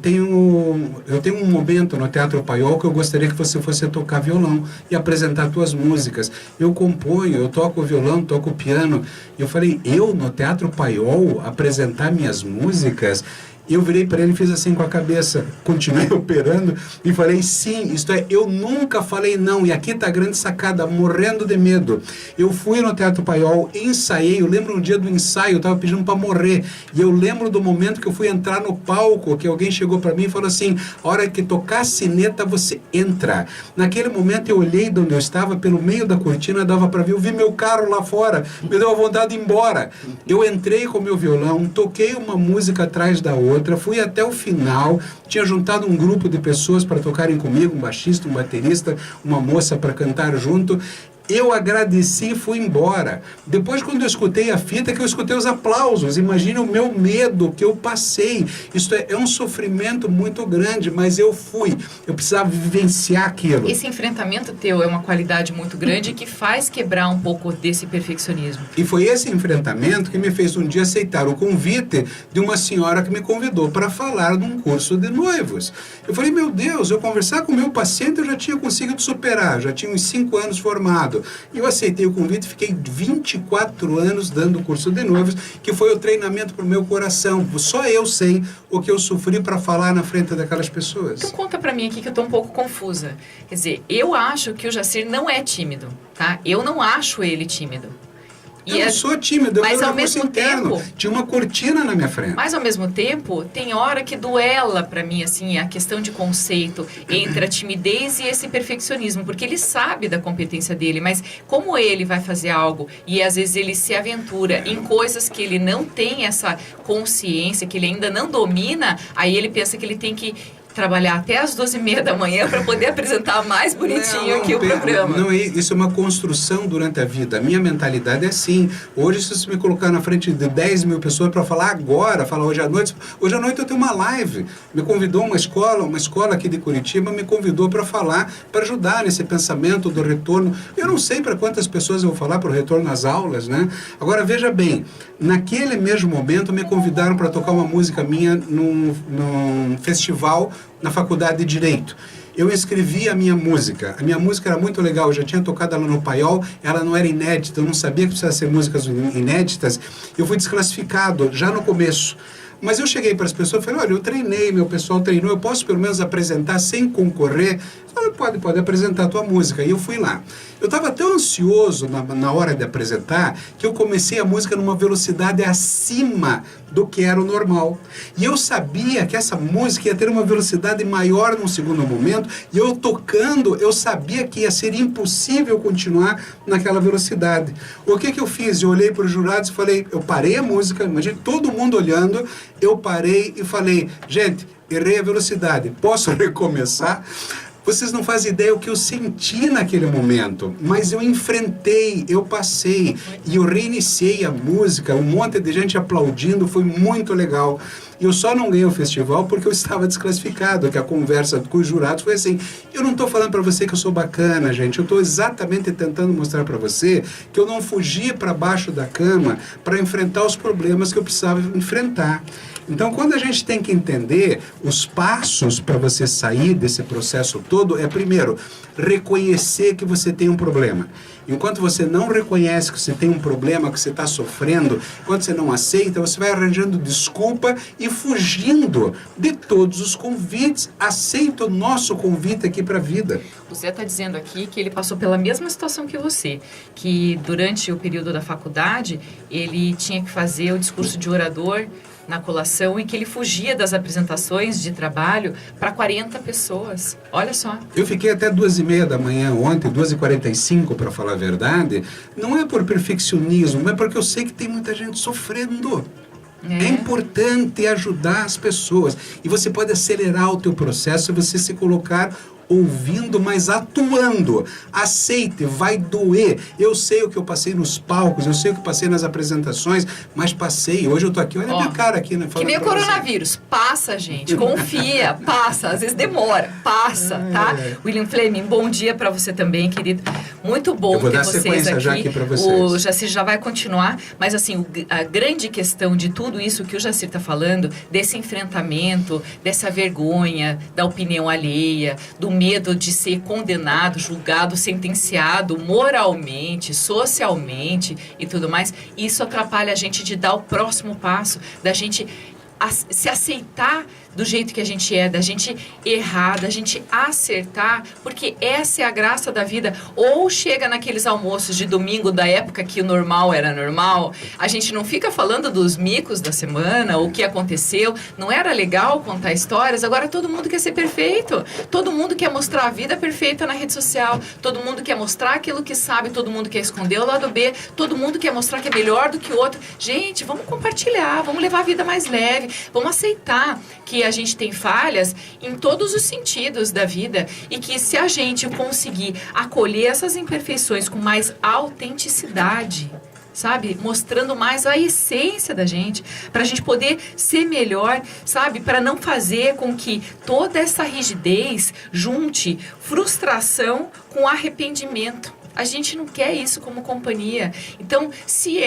tenho um momento no Teatro Paiol que eu gostaria que você fosse tocar violão e apresentar tuas músicas. Eu componho, eu toco violão, toco piano. Eu falei: eu no Teatro Paiol apresentar minhas músicas? Eu virei para ele e fiz assim com a cabeça, continuei operando e falei: sim, isto é, eu nunca falei não, e aqui está a grande sacada, morrendo de medo. Eu fui no Teatro Paiol, ensaiei, eu lembro no dia do ensaio, eu estava pedindo para morrer, e eu lembro do momento que eu fui entrar no palco, que alguém chegou para mim e falou assim: a hora que tocar a sineta, você entra. Naquele momento eu olhei de onde eu estava, pelo meio da cortina, dava para ver, eu vi meu carro lá fora, me deu a vontade de ir embora. Eu entrei com meu violão, toquei uma música atrás da outra, fui até o final, tinha juntado um grupo de pessoas para tocarem comigo, um baixista, um baterista, uma moça para cantar junto. Eu agradeci e fui embora. Depois, quando eu escutei a fita, que eu escutei os aplausos. Imagina o meu medo que eu passei. Isto é um sofrimento muito grande, mas eu fui. Eu precisava vivenciar aquilo. Esse enfrentamento teu é uma qualidade muito grande que faz quebrar um pouco desse perfeccionismo. E foi esse enfrentamento que me fez um dia aceitar o convite de uma senhora que me convidou para falar num curso de noivos. Eu falei: meu Deus, eu conversar com o meu paciente eu já tinha conseguido superar, já tinha uns 5 anos formado. E eu aceitei o convite, fiquei 24 anos dando o curso de noivos, que foi o treinamento para o meu coração. Só eu sei o que eu sofri para falar na frente daquelas pessoas. Então conta para mim aqui que eu estou um pouco confusa. Quer dizer, eu acho que o Jacir não é tímido, tá? Eu não acho ele tímido. Eu não sou tímido, mas eu ao mesmo tempo tinha uma cortina na minha frente. Mas ao mesmo tempo, tem hora que duela para mim assim a questão de conceito entre a timidez e esse perfeccionismo, porque ele sabe da competência dele, mas como ele vai fazer algo e às vezes ele se aventura em coisas que ele não tem essa consciência, que ele ainda não domina, aí ele pensa que ele tem que trabalhar até as 12h30 da manhã para poder apresentar mais bonitinho aqui o programa. Não, isso é uma construção durante a vida. A minha mentalidade é assim. Hoje, se você me colocar na frente de 10 mil pessoas para falar agora, falar hoje à noite eu tenho uma live. Me convidou uma escola aqui de Curitiba, me convidou para falar, para ajudar nesse pensamento do retorno. Eu não sei para quantas pessoas eu vou falar para o retorno às aulas, né? Agora, veja bem, naquele mesmo momento me convidaram para tocar uma música minha num festival na Faculdade de Direito. Eu escrevi a minha música era muito legal, eu já tinha tocado ela no Paiol, ela não era inédita, eu não sabia que precisava ser músicas inéditas, eu fui desclassificado já no começo. Mas eu cheguei para as pessoas e falei: olha, eu treinei, meu pessoal treinou, eu posso pelo menos apresentar sem concorrer? Pode apresentar a tua música. E eu fui lá. Eu estava tão ansioso na hora de apresentar que eu comecei a música numa velocidade acima do que era o normal. E eu sabia que essa música ia ter uma velocidade maior num segundo momento, e eu tocando, eu sabia que ia ser impossível continuar naquela velocidade. O que eu fiz? Eu olhei para os jurados e falei, eu parei a música, imagina todo mundo olhando, eu parei e falei: gente, errei a velocidade, posso recomeçar? Vocês não fazem ideia o que eu senti naquele momento, mas eu enfrentei, eu passei e eu reiniciei a música, um monte de gente aplaudindo, foi muito legal. E eu só não ganhei o festival porque eu estava desclassificado, que a conversa com os jurados foi assim: eu não estou falando para você que eu sou bacana, gente, eu estou exatamente tentando mostrar para você que eu não fugi para baixo da cama para enfrentar os problemas que eu precisava enfrentar. Então, quando a gente tem que entender os passos para você sair desse processo todo, é primeiro, reconhecer que você tem um problema. Enquanto você não reconhece que você tem um problema, que você está sofrendo, enquanto você não aceita, você vai arranjando desculpa e fugindo de todos os convites. Aceita o nosso convite aqui para a vida. O Zé está dizendo aqui que ele passou pela mesma situação que você, que durante o período da faculdade, ele tinha que fazer o discurso de orador na colação e que ele fugia das apresentações de trabalho para 40 pessoas. Olha só. Eu fiquei até 2h30 da manhã ontem, 2h45 para falar a verdade. Não é por perfeccionismo, é porque eu sei que tem muita gente sofrendo. É importante ajudar as pessoas. E você pode acelerar o teu processo se você se colocar ouvindo, mas atuando. Aceite, vai doer. Eu sei o que eu passei nos palcos, eu sei o que eu passei nas apresentações, mas passei. Hoje eu tô aqui, olha a minha cara aqui, né? Que nem o coronavírus. Passa, gente. Confia, passa. Às vezes demora. Passa, tá? William Fleming, bom dia para você também, querido. Muito bom ter vocês aqui. Já aqui pra vocês. O Jacir já vai continuar, mas assim, a grande questão de tudo isso que o Jacir está falando, desse enfrentamento, dessa vergonha, da opinião alheia, do medo de ser condenado, julgado, sentenciado moralmente, socialmente e tudo mais, isso atrapalha a gente de dar o próximo passo, da gente se aceitar do jeito que a gente é, da gente errar, da gente acertar, porque essa é a graça da vida. Ou chega naqueles almoços de domingo da época que o normal era normal, a gente não fica falando dos micos da semana, o que aconteceu, não era legal contar histórias, agora todo mundo quer ser perfeito, todo mundo quer mostrar a vida perfeita na rede social, todo mundo quer mostrar aquilo que sabe, todo mundo quer esconder o lado B, todo mundo quer mostrar que é melhor do que o outro. Gente, vamos compartilhar, vamos levar a vida mais leve, vamos aceitar que a gente tem falhas em todos os sentidos da vida e que se a gente conseguir acolher essas imperfeições com mais autenticidade, sabe? Mostrando mais a essência da gente, para a gente poder ser melhor, sabe? Para não fazer com que toda essa rigidez junte frustração com arrependimento. A gente não quer isso como companhia. Então, se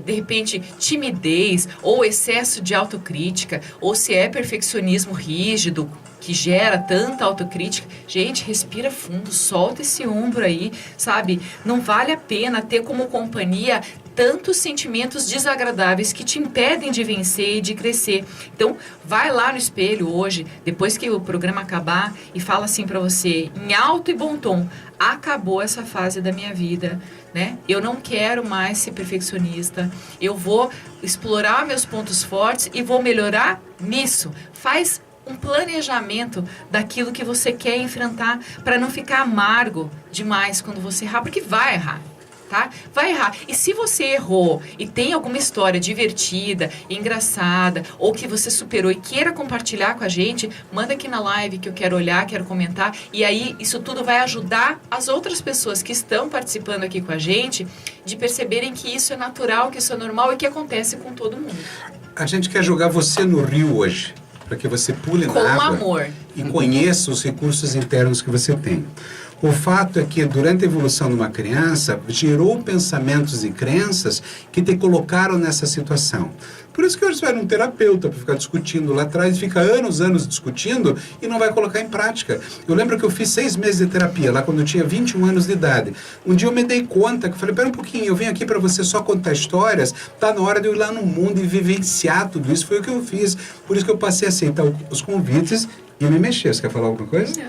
de repente, timidez ou excesso de autocrítica, ou se é perfeccionismo rígido, que gera tanta autocrítica, gente, respira fundo, solta esse ombro aí, sabe? Não vale a pena ter como companhia tantos sentimentos desagradáveis que te impedem de vencer e de crescer. Então, vai lá no espelho hoje, depois que o programa acabar, e fala assim pra você, em alto e bom tom: acabou essa fase da minha vida, né? Eu não quero mais ser perfeccionista. Eu vou explorar meus pontos fortes e vou melhorar nisso. Faz um planejamento daquilo que você quer enfrentar para não ficar amargo demais quando você errar, porque vai errar. Tá? Vai errar. E se você errou e tem alguma história divertida, engraçada, ou que você superou e queira compartilhar com a gente, manda aqui na live que eu quero olhar, quero comentar. E aí isso tudo vai ajudar as outras pessoas que estão participando aqui com a gente de perceberem que isso é natural, que isso é normal e que acontece com todo mundo. A gente quer jogar você no rio hoje, para que você pule na água amor. E conheça os recursos internos que você tem. O fato é que, durante a evolução de uma criança, gerou pensamentos e crenças que te colocaram nessa situação. Por isso que hoje você vai num terapeuta para ficar discutindo lá atrás, fica anos discutindo e não vai colocar em prática. Eu lembro que eu fiz 6 meses de terapia, lá quando eu tinha 21 anos de idade. Um dia eu me dei conta, que eu falei, pera um pouquinho, eu venho aqui para você só contar histórias, tá na hora de eu ir lá no mundo e vivenciar tudo isso. Foi o que eu fiz. Por isso que eu passei a aceitar os convites e me mexer. Você quer falar alguma coisa?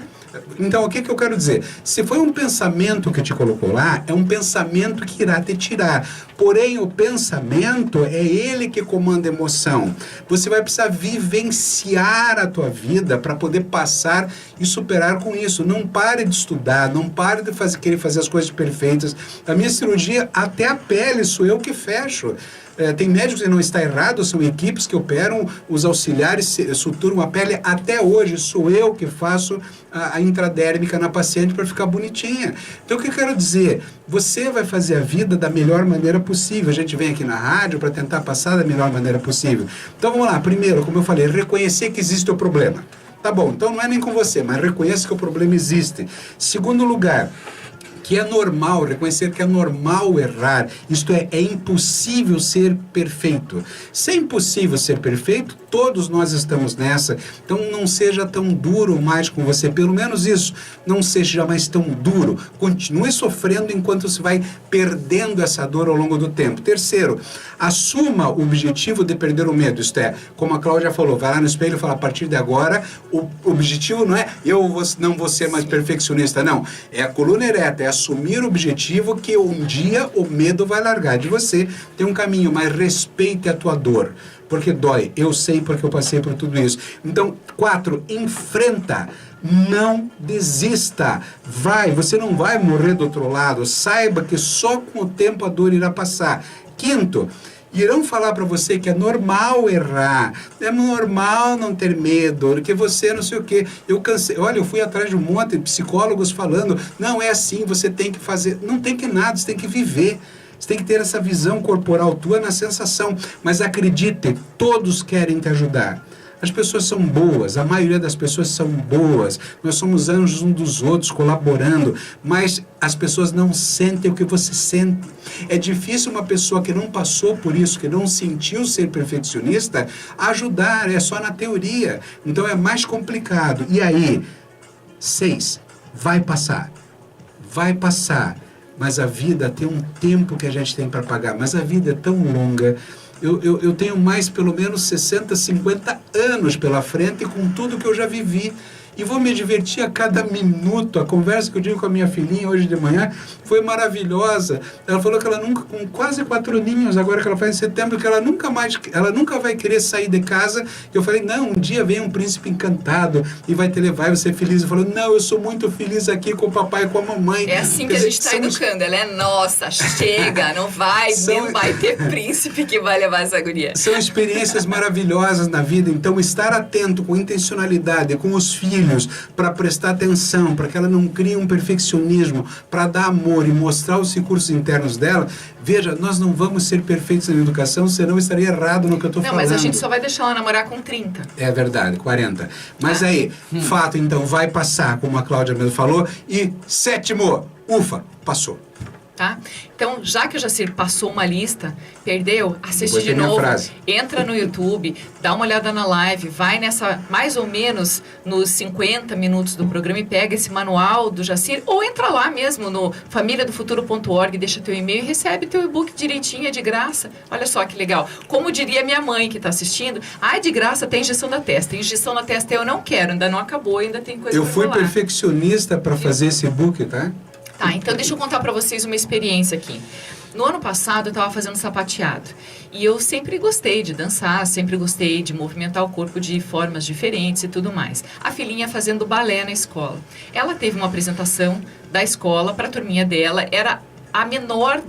Então, o que eu quero dizer? Se foi um pensamento que te colocou lá, é um pensamento que irá te tirar. Porém, o pensamento é ele que comanda a emoção. Você vai precisar vivenciar a tua vida para poder passar e superar com isso. Não pare de estudar, não pare de querer fazer as coisas perfeitas. A minha cirurgia, até a pele, sou eu que fecho. Tem médicos que não está errado, são equipes que operam, os auxiliares suturam a pele. Até hoje sou eu que faço a intradérmica na paciente para ficar bonitinha. Então o que eu quero dizer? Você vai fazer a vida da melhor maneira possível. A gente vem aqui na rádio para tentar passar da melhor maneira possível. Então vamos lá, primeiro, como eu falei, reconhecer que existe o problema. Tá bom, então não é nem com você, mas reconheça que o problema existe. Segundo lugar, que é normal, reconhecer que é normal errar. Isto é impossível ser perfeito. Se é impossível ser perfeito, todos nós estamos nessa. Então não seja tão duro mais com você, pelo menos isso. Não seja mais tão duro. Continue sofrendo enquanto você vai perdendo essa dor ao longo do tempo. Terceiro, assuma o objetivo de perder o medo. Isto é, como a Cláudia falou, vai lá no espelho e fala, a partir de agora, o objetivo não é não vou ser mais perfeccionista, não. É a coluna ereta, é assumir o objetivo que um dia o medo vai largar de você. Tem um caminho, mas respeite a tua dor, porque dói. Eu sei porque eu passei por tudo isso. Então, 4, enfrenta. Não desista. Você não vai morrer do outro lado. Saiba que só com o tempo a dor irá passar. 5, Irão falar para você que é normal errar, é normal não ter medo, que você não sei o quê. Olha, eu fui atrás de um monte de psicólogos falando, não é assim, você tem que fazer. Não tem que nada, você tem que viver. Você tem que ter essa visão corporal tua na sensação. Mas acredite, todos querem te ajudar. As pessoas são boas, a maioria das pessoas são boas. Nós somos anjos um dos outros, colaborando. Mas as pessoas não sentem o que você sente. É difícil uma pessoa que não passou por isso, que não sentiu ser perfeccionista, ajudar. É só na teoria. Então é mais complicado. E aí, 6, vai passar. Vai passar. Mas a vida tem um tempo que a gente tem para pagar. Mas a vida é tão longa. Eu tenho mais pelo menos 60, 50 anos pela frente com tudo que eu já vivi. E vou me divertir a cada minuto. A conversa que eu tive com a minha filhinha hoje de manhã foi maravilhosa. Ela falou que ela nunca, com quase 4 aninhos, agora que ela faz em setembro, que ela nunca vai querer sair de casa. Eu falei, não, um dia vem um príncipe encantado e vai te levar e você é feliz. Ela falou, não, eu sou muito feliz aqui com o papai e com a mamãe. É assim que a gente está educando. Ela é nossa, chega, não vai ter príncipe que vai levar essa guria. São experiências maravilhosas na vida, então estar atento com intencionalidade, com os filhos, para prestar atenção, para que ela não crie um perfeccionismo, para dar amor e mostrar os recursos internos dela. Veja, nós não vamos ser perfeitos na educação, senão eu estaria errado no que eu estou falando. Não, mas a gente só vai deixar ela namorar com 30. É verdade, 40. Mas aí, fato então, vai passar, como a Cláudia mesmo falou. E 7º, ufa, passou. Tá? Então, já que o Jacir passou uma lista, perdeu, assiste de novo, entra no YouTube, dá uma olhada na live, vai nessa, mais ou menos nos 50 minutos do programa e pega esse manual do Jacir, ou entra lá mesmo no familiadofuturo.org, deixa teu e-mail e recebe teu e-book direitinho, é de graça. Olha só que legal. Como diria minha mãe que está assistindo, de graça tem injeção na testa. Injeção na testa eu não quero, ainda não acabou, ainda tem coisa pra falar. Eu fui perfeccionista para fazer esse e-book, tá? Tá, então deixa eu contar pra vocês uma experiência aqui. No ano passado eu estava fazendo sapateado e eu sempre gostei de dançar, sempre gostei de movimentar o corpo de formas diferentes e tudo mais. A filhinha fazendo balé na escola. Ela teve uma apresentação da escola para a turminha dela, era a menor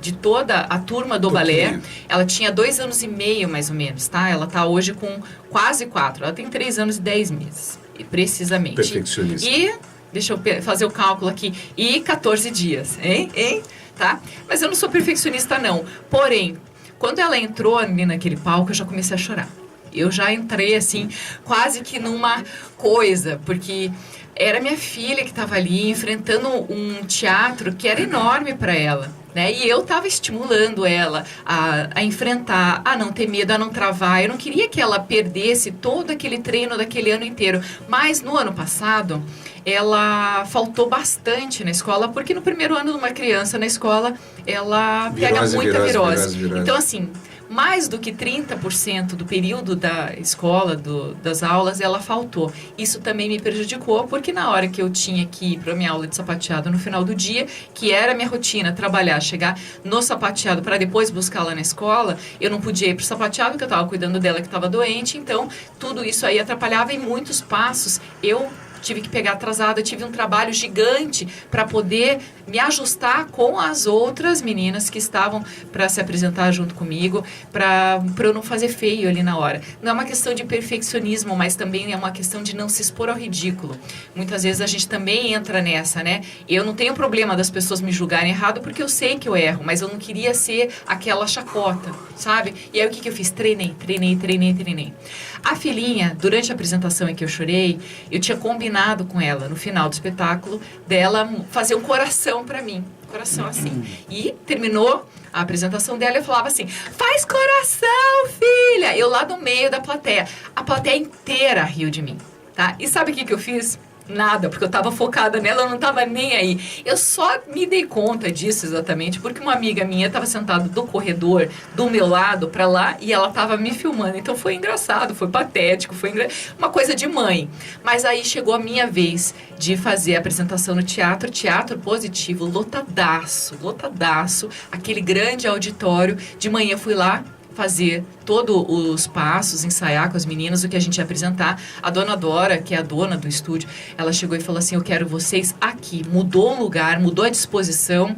de toda a turma do balé. Ela tinha 2 anos e meio mais ou menos, tá? Ela tá hoje com quase 4, ela tem 3 anos e 10 meses, precisamente. Perfeccionista. E deixa eu fazer o cálculo aqui. E 14 dias, hein? Tá? Mas eu não sou perfeccionista, não. Porém, quando ela entrou ali naquele palco, eu já comecei a chorar. Eu já entrei, assim, quase que numa coisa, porque era minha filha que estava ali enfrentando um teatro que era enorme para ela, né? E eu estava estimulando ela a enfrentar, a não ter medo, a não travar. Eu não queria que ela perdesse todo aquele treino daquele ano inteiro. Mas no ano passado, ela faltou bastante na escola, porque no primeiro ano de uma criança na escola, ela pega muita virose. Então, assim, mais do que 30% do período da escola, das aulas, ela faltou. Isso também me prejudicou, porque na hora que eu tinha que ir para a minha aula de sapateado no final do dia, que era a minha rotina, trabalhar, chegar no sapateado para depois buscá-la na escola, eu não podia ir para o sapateado, porque eu estava cuidando dela que estava doente, então tudo isso aí atrapalhava em muitos passos. Eu tive que pegar atrasada, eu tive um trabalho gigante para poder me ajustar com as outras meninas que estavam para se apresentar junto comigo, para eu não fazer feio ali na hora. Não é uma questão de perfeccionismo, mas também é uma questão de não se expor ao ridículo. Muitas vezes a gente também entra nessa, né? Eu não tenho problema das pessoas me julgarem errado, porque eu sei que eu erro, mas eu não queria ser aquela chacota, sabe? E aí o que eu fiz? Treinei. A filhinha, durante a apresentação em que eu chorei, eu tinha combinado com ela, no final do espetáculo, dela fazer um coração pra mim. Coração assim. E terminou a apresentação dela e eu falava assim, faz coração, filha! Eu lá no meio da plateia. A plateia inteira riu de mim, tá? E sabe o que eu fiz? Nada, porque eu estava focada nela, eu não estava nem aí. Eu só me dei conta disso exatamente porque uma amiga minha estava sentada do corredor do meu lado para lá e ela estava me filmando. Então foi engraçado, foi patético, foi uma coisa de mãe. Mas aí chegou a minha vez de fazer a apresentação no teatro Positivo, lotadaço, aquele grande auditório. De manhã eu fui lá fazer todos os passos, ensaiar com as meninas o que a gente ia apresentar. A dona Dora, que é a dona do estúdio, ela chegou e falou assim, eu quero vocês aqui. Mudou o lugar, mudou a disposição.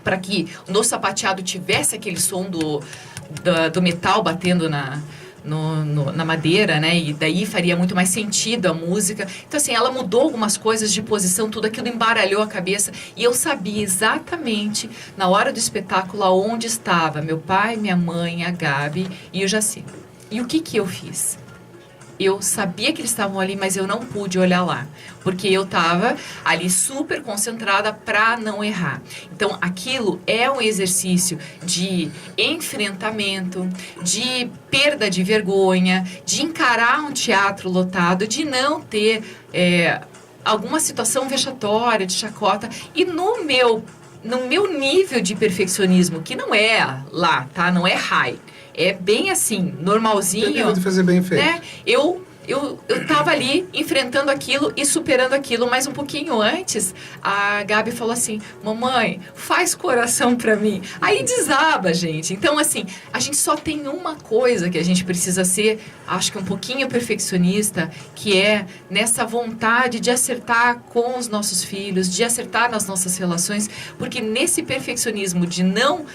para que no sapateado tivesse aquele som do metal batendo na madeira, né? E daí faria muito mais sentido a música. Então, assim, ela mudou algumas coisas de posição, tudo aquilo embaralhou a cabeça. E eu sabia exatamente, na hora do espetáculo, aonde estava meu pai, minha mãe, a Gabi e o Jaci. E o que eu fiz? Eu sabia que eles estavam ali, mas eu não pude olhar lá, porque eu estava ali super concentrada para não errar. Então, aquilo é um exercício de enfrentamento, de perda de vergonha, de encarar um teatro lotado, de não ter alguma situação vexatória, de chacota. E no meu nível de perfeccionismo, que não é lá, tá? Não é high. É bem assim, normalzinho. Tem de fazer bem feito. Né? Eu tava ali enfrentando aquilo e superando aquilo, mas um pouquinho antes, a Gabi falou assim: mamãe, faz coração pra mim. Aí desaba, gente. Então, assim, a gente só tem uma coisa que a gente precisa ser, acho que um pouquinho perfeccionista, que é nessa vontade de acertar com os nossos filhos, de acertar nas nossas relações, porque nesse perfeccionismo de não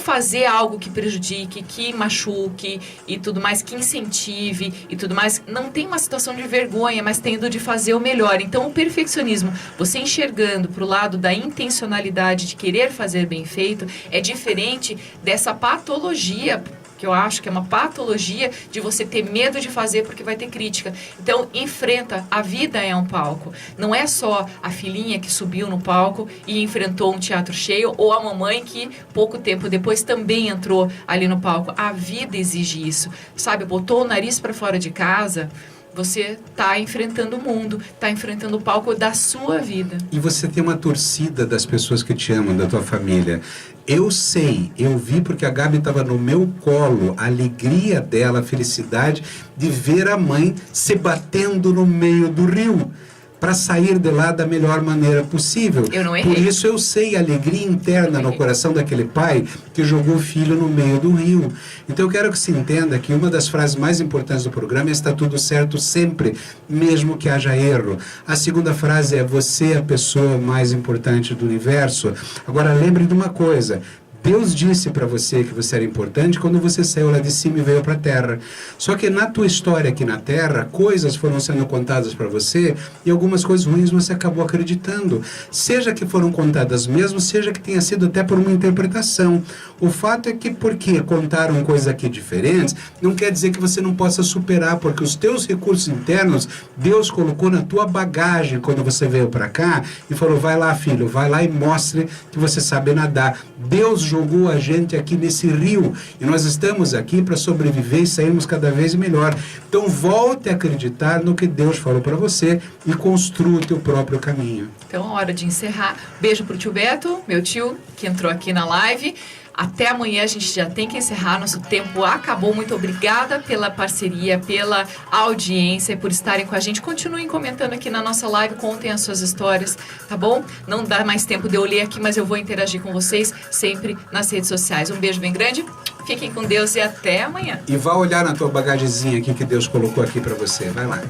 fazer algo que prejudique, que machuque e tudo mais, que incentive e tudo mais, não tem uma situação de vergonha, mas tendo de fazer o melhor. Então, o perfeccionismo, você enxergando para o lado da intencionalidade de querer fazer bem feito, é diferente dessa patologia, que eu acho que é uma patologia de você ter medo de fazer porque vai ter crítica. Então, enfrenta. A vida é um palco. Não é só a filhinha que subiu no palco e enfrentou um teatro cheio, ou a mamãe que, pouco tempo depois, também entrou ali no palco. A vida exige isso. Sabe, botou o nariz para fora de casa, você está enfrentando o mundo, está enfrentando o palco da sua vida. E você tem uma torcida das pessoas que te amam, da tua família. Eu sei, eu vi porque a Gabi estava no meu colo, a alegria dela, a felicidade de ver a mãe se batendo no meio do rio para sair de lá da melhor maneira possível. Eu não errei. Por isso eu sei a alegria interna no coração daquele pai que jogou o filho no meio do rio. Então eu quero que se entenda que uma das frases mais importantes do programa é: está tudo certo sempre, mesmo que haja erro. A segunda frase é: você é a pessoa mais importante do universo. Agora lembre de uma coisa: Deus disse para você que você era importante quando você saiu lá de cima e veio para a Terra. Só que na tua história aqui na Terra, coisas foram sendo contadas para você e algumas coisas ruins você acabou acreditando. Seja que foram contadas mesmo, seja que tenha sido até por uma interpretação. O fato é que porque contaram coisas aqui diferentes, não quer dizer que você não possa superar, porque os teus recursos internos, Deus colocou na tua bagagem quando você veio para cá e falou: vai lá, filho, vai lá e mostre que você sabe nadar. Deus jogou a gente aqui nesse rio e nós estamos aqui para sobreviver e sairmos cada vez melhor. Então volte a acreditar no que Deus falou para você e construa o teu próprio caminho. Então, hora de encerrar. Beijo pro tio Beto, meu tio, que entrou aqui na live. Até amanhã, a gente já tem que encerrar, nosso tempo acabou. Muito obrigada pela parceria, pela audiência, por estarem com a gente. Continuem comentando aqui na nossa live, contem as suas histórias, tá bom? Não dá mais tempo de eu ler aqui, mas eu vou interagir com vocês sempre nas redes sociais. Um beijo bem grande, fiquem com Deus e até amanhã. E vá olhar na tua bagagezinha aqui que Deus colocou aqui para você, vai lá.